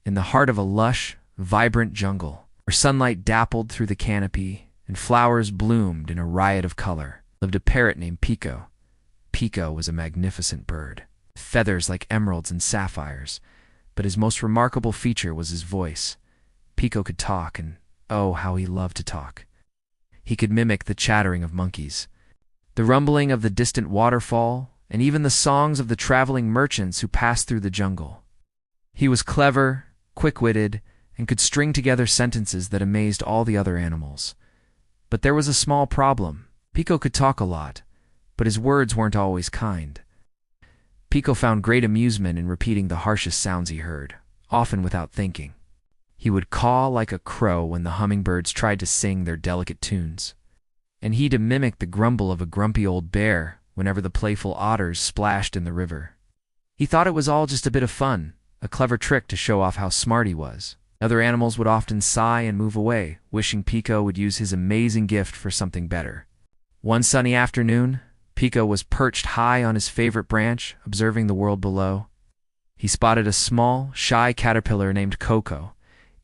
in the heart of a lush, vibrant jungle, where sunlight dappled through the canopy and flowers bloomed in a riot of color, lived a parrot named Pico. Pico was a magnificent bird, with feathers like emeralds and sapphires, but his most remarkable feature was his voice. Pico could talk, and oh, how he loved to talk. He could mimic the chattering of monkeys, the rumbling of the distant waterfall, and even the songs of the traveling merchants who passed through the jungle. He was clever, quick-witted, and could string together sentences that amazed all the other animals. But there was a small problem. Pico could talk a lot, but his words weren't always kind. Pico found great amusement in repeating the harshest sounds he heard, often without thinking. He would caw like a crow when the hummingbirds tried to sing their delicate tunes, and he'd mimic the grumble of a grumpy old bear whenever the playful otters splashed in the river. He thought it was all just a bit of fun, a clever trick to show off how smart he was. Other animals would often sigh and move away, wishing Pico would use his amazing gift for something better. One sunny afternoon, Pico was perched high on his favorite branch, observing the world below. He spotted a small, shy caterpillar named Coco,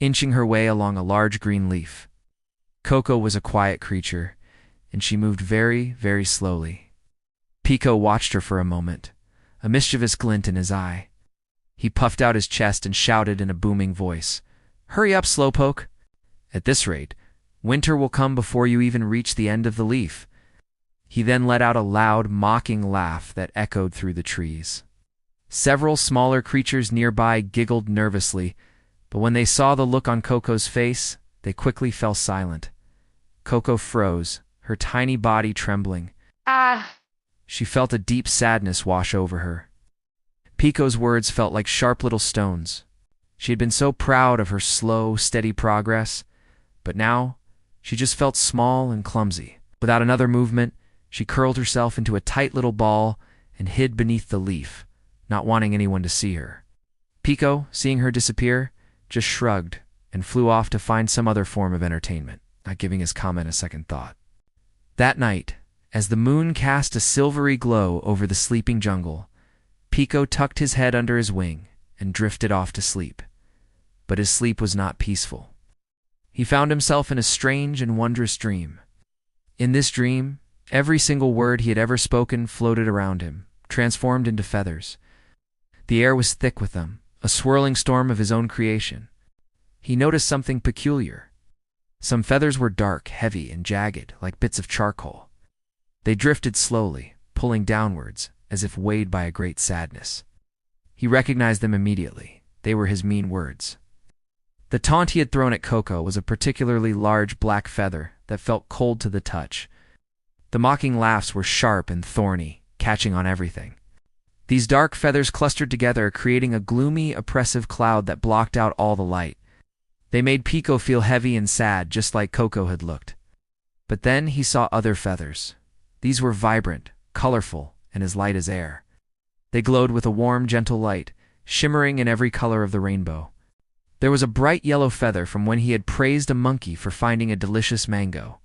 inching her way along a large green leaf. Coco was a quiet creature, and she moved very, very slowly. Pico watched her for a moment, a mischievous glint in his eye. He puffed out his chest and shouted in a booming voice, "Hurry up, slowpoke! At this rate, winter will come before you even reach the end of the leaf." He then let out a loud, mocking laugh that echoed through the trees. Several smaller creatures nearby giggled nervously, but when they saw the look on Coco's face, they quickly fell silent. Coco froze, her tiny body trembling. Ah! She felt a deep sadness wash over her. Pico's words felt like sharp little stones. She had been so proud of her slow, steady progress, but now she just felt small and clumsy. Without another movement, she curled herself into a tight little ball and hid beneath the leaf, not wanting anyone to see her. Pico, seeing her disappear, just shrugged and flew off to find some other form of entertainment, not giving his comment a second thought. That night, as the moon cast a silvery glow over the sleeping jungle, Pico tucked his head under his wing and drifted off to sleep. But his sleep was not peaceful. He found himself in a strange and wondrous dream. In this dream, every single word he had ever spoken floated around him, transformed into feathers. The air was thick with them, a swirling storm of his own creation. He noticed something peculiar. Some feathers were dark, heavy, and jagged, like bits of charcoal. They drifted slowly, pulling downwards, as if weighed by a great sadness. He recognized them immediately. They were his mean words. The taunt he had thrown at Coco was a particularly large black feather that felt cold to the touch. The mocking laughs were sharp and thorny, catching on everything. These dark feathers clustered together, creating a gloomy, oppressive cloud that blocked out all the light. They made Pico feel heavy and sad, just like Coco had looked. But then he saw other feathers. These were vibrant, colorful, and as light as air. They glowed with a warm, gentle light, shimmering in every color of the rainbow. There was a bright yellow feather from when he had praised a monkey for finding a delicious mango,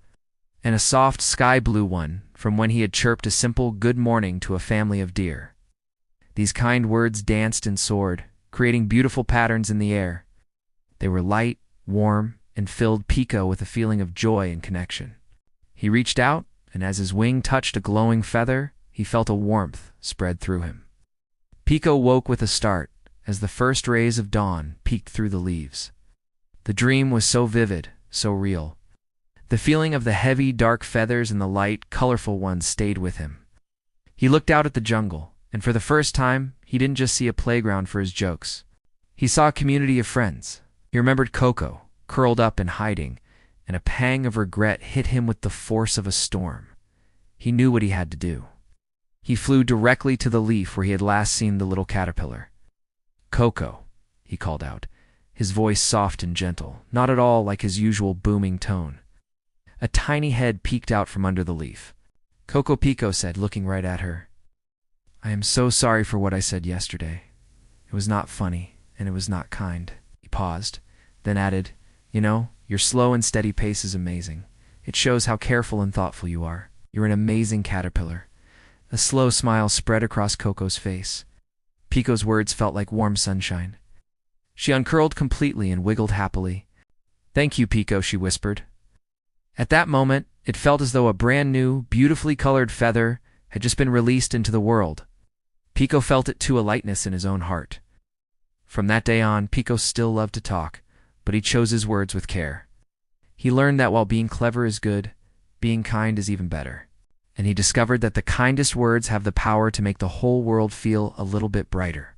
and a soft sky blue one from when he had chirped a simple good morning to a family of deer. These kind words danced and soared, creating beautiful patterns in the air. They were light, warm, and filled Pico with a feeling of joy and connection. He reached out, and as his wing touched a glowing feather, he felt a warmth spread through him. Pico woke with a start as the first rays of dawn peeked through the leaves. The dream was so vivid, so real. The feeling of the heavy, dark feathers and the light, colorful ones stayed with him. He looked out at the jungle, and for the first time, he didn't just see a playground for his jokes. He saw a community of friends. He remembered Coco, curled up and hiding, and a pang of regret hit him with the force of a storm. He knew what he had to do. He flew directly to the leaf where he had last seen the little caterpillar. "Coco," he called out, his voice soft and gentle, not at all like his usual booming tone. A tiny head peeked out from under the leaf. "Coco," Pico said, looking right at her. "I am so sorry for what I said yesterday. It was not funny, and it was not kind." He paused, then added, "You know, your slow and steady pace is amazing. It shows how careful and thoughtful you are. You're an amazing caterpillar." A slow smile spread across Coco's face. Pico's words felt like warm sunshine. She uncurled completely and wiggled happily. "Thank you, Pico," she whispered. At that moment, it felt as though a brand new, beautifully colored feather had just been released into the world. Pico felt it too, a lightness in his own heart. From that day on, Pico still loved to talk, but he chose his words with care. He learned that while being clever is good, being kind is even better. And he discovered that the kindest words have the power to make the whole world feel a little bit brighter.